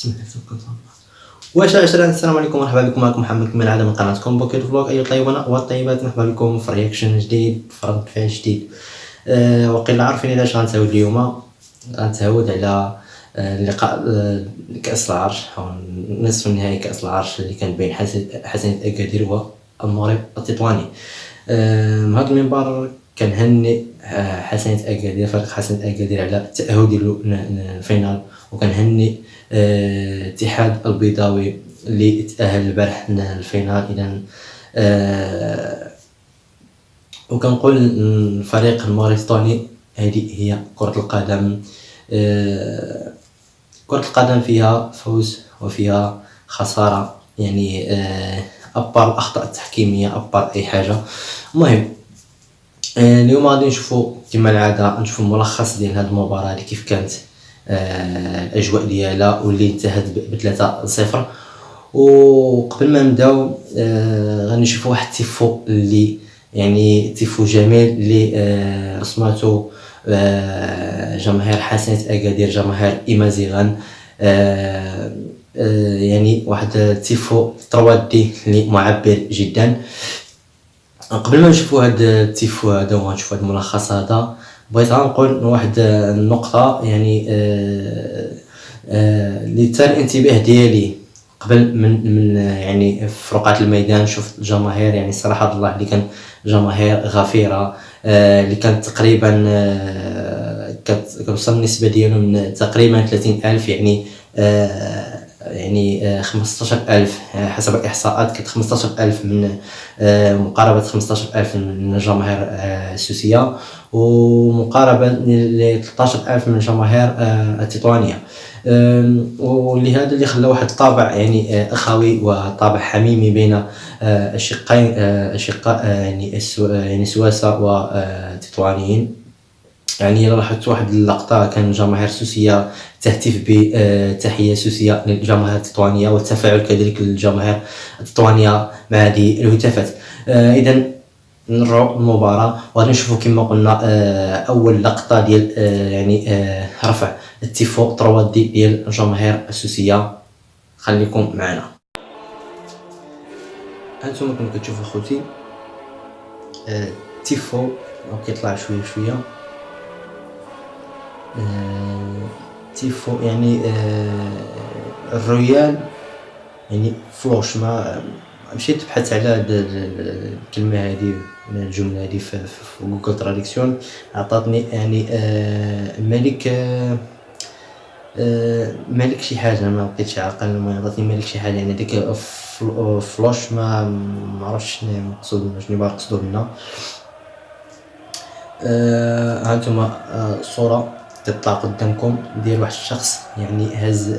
بسم الله توكلت على الله. واش عشرة، السلام عليكم، مرحبا بكم، معكم محمد كما العاده من قناتكم بوكيت فلوق. ايها الطيبون والطيبات، مرحبا بكم في رياكشن جديد، في رد فعل جديد. وقيلا عارفين علاش غنتعاود اليوم. غنتعاود على لقاء كأس العرش أو نصف النهائي كأس العرش اللي كان بين حسنية أكادير والمغرب التطواني. من هذا المنبر كنهنئ حسنية أكادير، فريق حسنية أكادير على التأهل ديالو للفينال، وكنهنئ اتحاد البيضاوي اللي تأهل البارح للفينال. إذن وكنقول الفريق المغربي التطواني هذه هي كرة القدم. كرة القدم فيها فوز وفيها خسارة، يعني أبار الأخطاء التحكيمية، أبار أي حاجة. المهم اليوم غادي نشوفو كما العادة، نشوفو ملخص ديال هاد المباراة اللي كيف كانت الأجواء ديالها واللي انتهت ب3-0. وقبل ما نبداو غنشوفو واحد التيفو اللي يعني تيفو جميل اللي رسماتو جماهير حسنية أكادير، جماهير إمازيغان. يعني واحد التيفو 3D اللي معبر جدا. قبل ما نشوفوا هاد التيفو هذا ونشوفوا هاد الملخص هذا، بغيت نقول واحد النقطة يعني اللي تثار الانتباه ديالي قبل من يعني في رقعة الميدان. شفت الجماهير، يعني صراحة الله اللي كان جماهير غفيرة، اللي كانت تقريبا كتوصل النسبة ديالهم تقريبا 30,000، يعني 15,000 حسب الإحصاءات. كانت 15,000 من مقاربة 15,000 من الجماهير السوسية، ومقاربة ل 13,000 من الجماهير التطوانية. ولهذا اللي خلى واحد الطابع يعني أخوي وطابع حميمي بين الشقين، أشقاء يعني سواسة والتطوانيين. يعني لاحظت واحد اللقطة كان جماهير سوسية تهتف بتحية سوسية للجماهير التطوانية، والتفاعل كذلك للجماهير التطوانية مع هذه الهتافات. إذا نرجعوا للمباراة وغادي نشوفوا كما قلنا أول لقطة ديال يعني رفع التيفو 3D ديال الجماهير السوسية. خليكم معنا. هانتوما كما كتشوفوا خوتي التيفو كيطلع شوية شوية. تيفو يعني الرويال يعني فلوش. ما مشيت تبحث على هاد الكلمة هادي ولا الجملة هادي في جوجل تراديكسيون، عطاتني يعني ملك شي حاجة، ما بقيتش عاقل. المهم عطاتني ملك شي حاجة، يعني ديك فلوش ما عرفتش شنو مقصود، شنو باغي يقصدوا بنا. هانتوما الصورة تطلع قدامكم ديال واحد الشخص يعني هز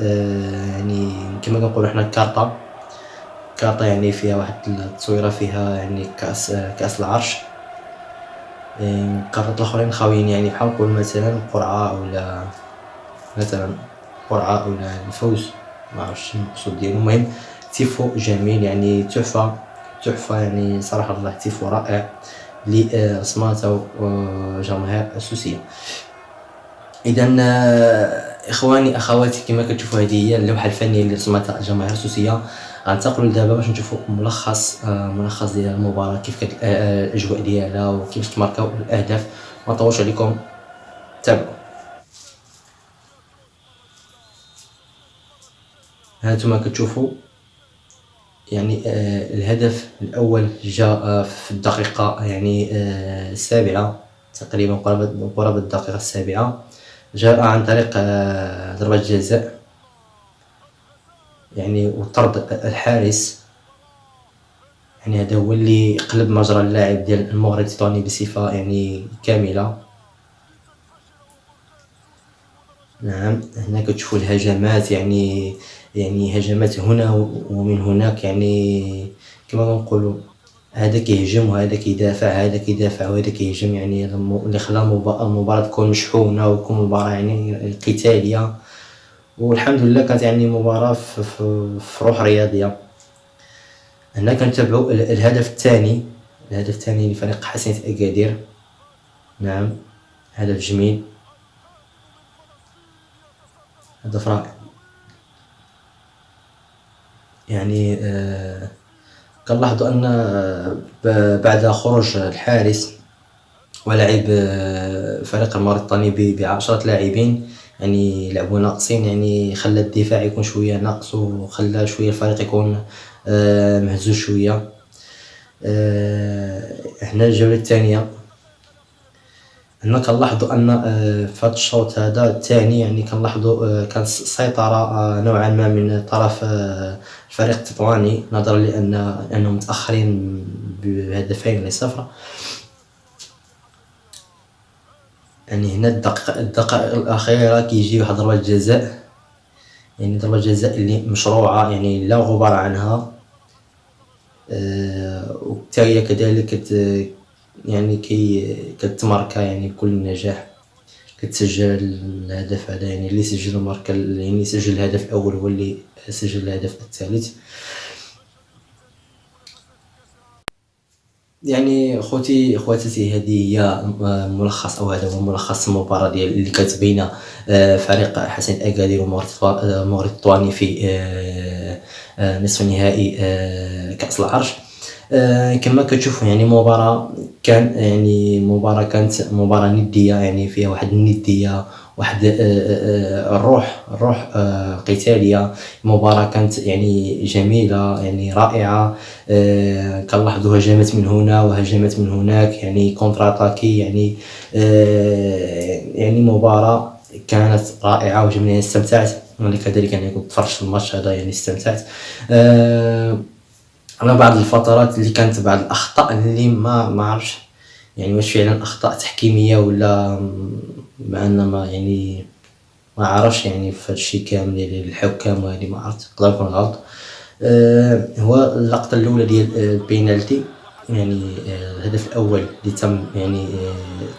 يعني كما كنقولوا حنا كارطة يعني فيها واحد التصويرة فيها يعني كأس العرش. الكارطات الاخرين خاويين، يعني بحال نقول مثلا قرعة ولا الفوز، ما عرفتش المقصود ديالو. المهم تيفو جميل، يعني تحفة يعني صراحة الله تيفو رائع اللي رسماته جماهير السوسية. اذا اخواني اخواتي كما كتشوفوا هذه هي اللوحه الفنيه اللي رسمتها الجماهير السوسيه. غننتقلوا دابا باش نشوفوا ملخص ديال المباراه، كيف كانت الاجواء ديالها وكيف تماركاو الاهداف. ما نطولش عليكم، تابعوا. هانتوما كتشوفوا يعني الهدف الاول جاء في الدقيقه يعني السابعه تقريبا، قرابه الدقيقه السابعه. جاء عن طريق ضربة جزاء يعني وطرد الحارس. يعني هذا هو اللي قلب مجرى اللاعب ديال المغرب التطواني بصفة يعني كاملة. نعم، هنا كتشوفوا الهجمات، يعني هجمات هنا ومن هناك، يعني كما كنقولوا هذا كيهجم وهذا كيدافع، هذا كيدافع وهذا كيهجم، يعني اللي خلى المباراة تكون مشحونة وتكون مباراة يعني قتالية. والحمد لله كانت يعني مباراة في روح رياضية. هنا كنتابعوا الهدف الثاني لفريق حسنية أكادير. نعم، هدف جميل، هدف رائع. يعني كنلاحظوا أن بعد خروج الحارس ولعب فريق الموريتاني ب10 لاعبين، يعني لعبوا ناقصين، يعني خلى الدفاع يكون شوية ناقص، وخلى شوية الفريق يكون مهزوز شوية. هنا الجولة الثانية، هنا كنلاحظوا أن في هذا الشوط هذا الثاني يعني كنلاحظوا كانت سيطرة نوعا ما من طرف الفريق التطواني، نظرا لأنهم متأخرين ب2-0. يعني هنا الدقائق الأخيرة كيجي واحد ضربة جزاء، يعني ضربة جزاء اللي مشروعة، يعني لا غبار عنها. وبالتالي كذلك يعني كتماركا يعني بكل نجاح، كتسجل الهدف هذا، يعني اللي سجل الماركة، يعني سجل الهدف الأول هو اللي سجل الهدف الثالث. يعني خواتاتي هذه هي ملخص، او هذا هو ملخص المباراة اللي كانت بين فريق حسن اكادير ومغرب الطواني في نصف نهائي كأس العرش. كما كتشوفوا يعني كانت مباراة ندية، يعني فيها واحد الندية، واحد الروح قتالية. المباراة كانت يعني جميلة، يعني رائعة. كنلاحظوا هجمات من هنا وهجمات من هناك، يعني كونتر اتاكي، يعني مباراة كانت رائعة وجميلة، استمتعت. وانا كذلك يعني كنت تفرجت الماتش هذا، يعني استمتعت. انا بعض الفترات اللي كانت بعض الاخطاء اللي ما عرفش يعني واش فعلا اخطاء تحكيميه ولا مع ان ما عرفش يعني في هادشي كامل، يعني الحكام وهذه ما عرفت، نقدر نكون غلط. هو اللقطه الاولى ديال البينالتي، يعني الهدف الاول اللي تم يعني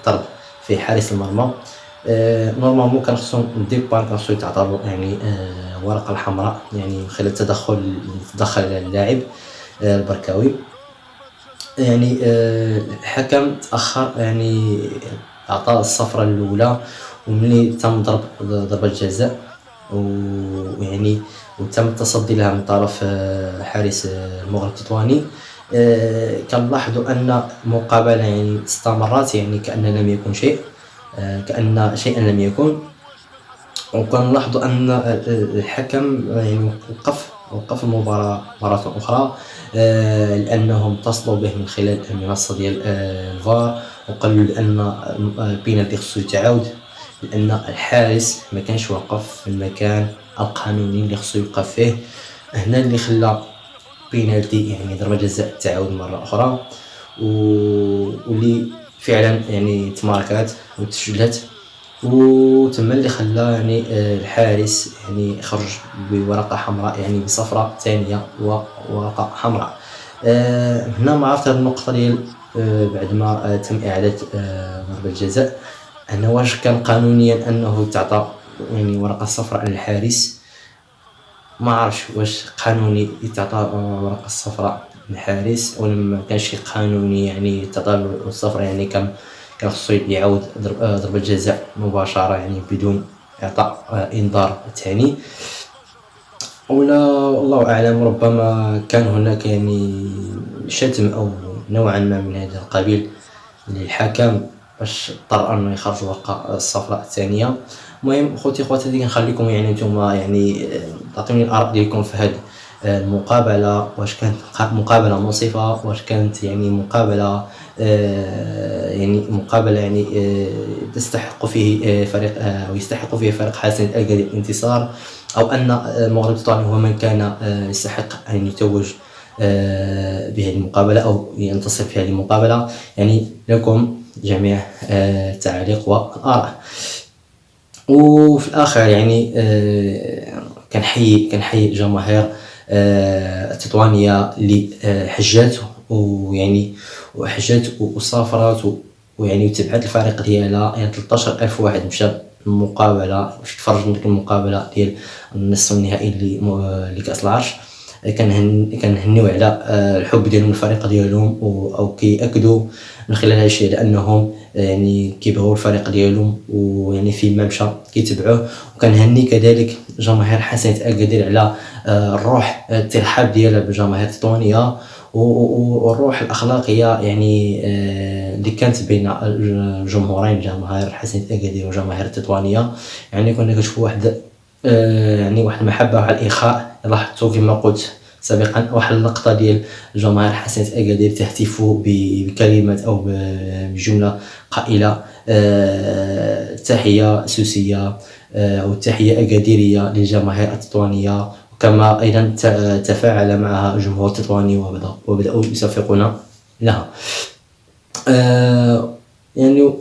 طرد في حارس المرمى. نورمالمون كان خصهم ديبار، كان خصو يتعطى يعني ورقه الحمراء، يعني من خلال تدخل اللاعب البركاوي. يعني الحكم تاخر، يعني عطى الصفرة الاولى، وملي تم ضربة جزاء ويعني وتم التصدي لها من طرف حارس المغرب التطواني. كنلاحظوا ان المقابله يعني استمرت، يعني كأن لم يكن شيء، كأن شيئا لم يكن. وكنلاحظوا ان الحكم يعني وقف المباراة مرة أخرى، لأنهم اتصلوا به من خلال المنصة ديال الفار، وقالوا لأن البينالتي خصو يتعاود، لأن الحارس ما كانش واقف في المكان القانوني اللي خصو يوقف فيه. هنا اللي خلى بينالتي، يعني ضربة جزاء، تعاود مرة أخرى، واللي فعلا يعني تماركات وتسجلت، وتم اللي خلى يعني الحارس يعني يخرج بورقة حمراء، يعني بصفرة ثانية وورقة حمراء. هنا ما عرفت هاد النقطة ديال بعد ما تم إعادة ضربة الجزاء، أنا واش كان قانونيا أنه تعطى يعني ورقة صفراء للحارس؟ ما عرفش واش قانوني يتعطى ورقة صفراء للحارس ولا ما كانش قانوني يعني تعطى الصفراء، يعني كان خصو يعاود ضربة جزاء مباشرة، يعني بدون إعطاء إنذار ثاني، ولا الله أعلم. ربما كان هناك يعني شتم أو نوعا ما من هذا القبيل للحكم باش اضطر انه يخرج الورقه الصفراء الثانيه. المهم خواتاتي كنخليكم يعني نتوما يعني تعطوني الاراء ديالكم في هذه المقابله، واش كانت مقابله منصفه، واش كانت يعني مقابله يعني تستحق فيه فريق او يستحق فيه فريق حسن الاكادير الانتصار، او ان المغرب التطواني هو من كان يستحق ان يتوج بهذه المقابله او ينتصر في هذه المقابله. يعني لكم جميع التعليق والآراء. وفي الآخر يعني كنحيي جماهير التطوانية اللي حجات، ويعني وسافرت ويعني وتبعت الفريق ديالها، يعني 13,000 واحد مشى المقابلة باش يتفرج من ديك المقابلة ديال النصف النهائي لكأس العرش. كنهنيو على الحب ديالهم للفريق ديالهم، او كيأكدوا من خلال هذا الشيء على انهم يعني كيبغيو الفريق ديالهم، ويعني فين ما مشى كيتبعوه. وكنهني كذلك جماهير حسنية اكادير على الروح الترحاب ديالها بالجماهير التطوانيه، والروح الاخلاقيه يعني اللي كانت بين الجمهورين، جماهير حسنية اكادير وجماهير التطوانيه. يعني كنا كنشوفوا واحد يعني واحد المحبه وواحد الاخاء. لاحظتوا كما قلت سابقا واحد اللقطه ديال جماهير حسنية اكادير تهتف بكلمات او بجمله قائله تحيه سوسيه او تحيه اكاديريه للجماهير التطوانيه. وكما ايضا تفاعل معها جمهور التطواني وبداوا يصفقون لها. يعني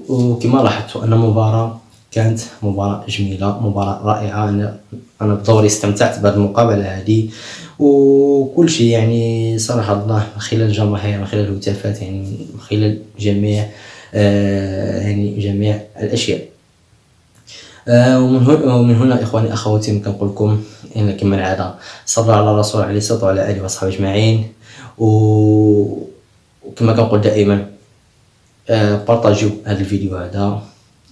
وكما لاحظتوا ان المباراه كانت مباراة جميلة، مباراة رائعة. أنا بدوري استمتعت بهذه المقابلة هذه، وكل شيء يعني صراحة الله من خلال الجماهير، من خلال الهتافات، يعني من خلال جميع يعني جميع الأشياء. ومن هنا إخواني أخواتي كنقول لكم إن كما العادة صلوا على الرسول عليه الصلاة وعلى آله وصحبه أجمعين. وكما كنقول دائما بارطاجيو هذا الفيديو هذا،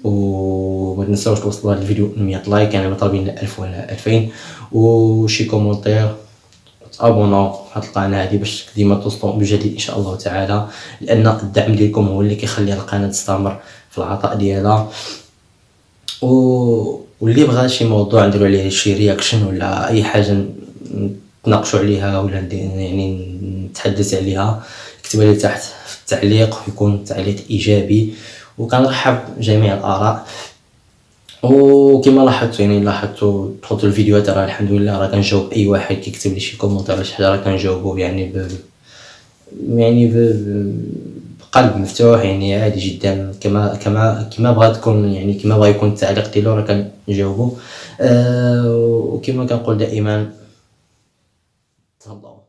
وما تنساوش توصلوا هذا الفيديو 100 لايك، يعني طالبين 1000 ولا 2000، وشي كومونتير، تابوناو هاد القناه هذه باش ديما توصلوا بالجديد ان شاء الله تعالى، لان الدعم ديالكم هو اللي كيخلي القناه تستمر في العطاء ديالها. واللي بغى شي موضوع نديرو عليه شي رياكشن ولا اي حاجه نتناقشوا عليها ولا يعني نتحدث عليها، كتبوا لي تحت في التعليق، ويكون تعليق ايجابي، وكنرحب بجميع الاراء. وكما لاحظتوا دخلت الفيديوهات راه الحمد لله راه كنجاوب اي واحد كيكتب لي شي كومونتير ولا شي حاجه، راه كنجاوبو يعني بقلب مفتوح، يعني عادي جدا. كما بغا تكون يعني كما بغا يكون التعليق ديالو راه كنجاوبو. وكما كنقول دائما تفضلوا.